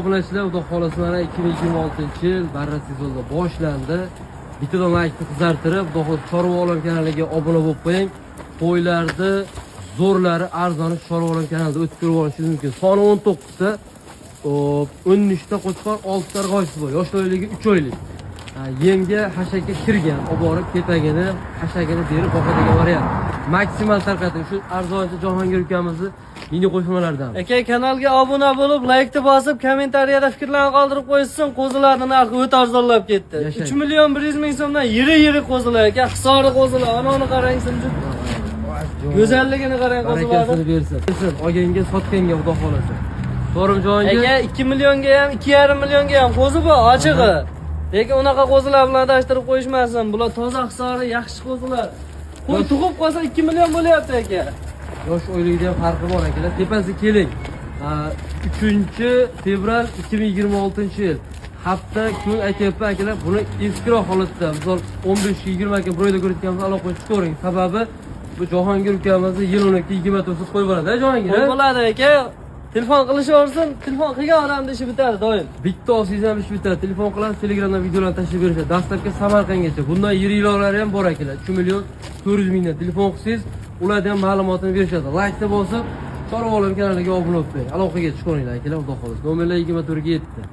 Obunachilar, xudo xolasa mana 2026-yil barra sezonda boshlandi. Bittadan laykni qizartirib, xudo xolasa Chorva Olam kanaliga obuna bo'lib qo'ying. Qo'ylarni zo'rlari arzoni Chorva Olam kanalida o'tib ko'rib olishingiz mumkin. Soni 19 ta, 13 ta qo'chqor, 6 ta g'oyisi bor. Yosh oyligi 3 oylik. Yemga hashaka kirgan, olib borib ketagini, hashagini berib boqadigan variant. Maksimal tarqating. Shu arzonchi Jahongir ukamizni mini qo'shmalardan. Aka, kanalga obuna bo'lib, laykni bosib, kommentariyada fikrlarni qoldirib qo'ysin. Qo'zilarning narxi o'ta arzonlab ketdi. 3 million 100 ming so'mdan yiri qo'zilar aka, hisori qo'zilar. Ana qarang sinjib. Go'zalligini qarang qo'zilarning. Barakasini bersin. Olganga, sotganga xudo xolasa. Sorimjonga aka 2 millionga ham, 2,5 millionga ham qo'zi bor, ochig'i. Lekin unaqa qo'zilar bilan adashtirib qo'yishmasin. Bular toza hisori, yaxshi qo'zilar. Qo'y tug'ib qolsa 2 million bo'lyapti aka. Yosh oyligida ham farqi bor akalar. Tepasi keling. 3-fevral 2026-yil. Hafta kun aytyapman akalar, buni eskiroq holatda, misol 15-20 kun broyda ko'rayotganimiz aloqa chiqaring. Sababi bu Jahongir ukamizni yil 12-29 qo'yib bo'ladi, Jahongir. Qo'y bo'ladi aka. Telefon qilishaversin, telefon qilgan odamning ishi bitadi doim. Bitta olsangiz ham ish bitadi. Telefon qilasiz, Telegramdan videolarni tashlab berishadi. Dastlabki Samarqandgacha. Bundan yirik ilovalari ham bor akalar. 3 million 400 mingdan telefon qilsangiz, ulardan ham ma'lumotini berishadi. Laykni bosib, Chorva Olam kanaliga obuna bo'ling. Aloqaga chiqinglar akalar, xudo xolasa. Nomerlar 24 ga 7.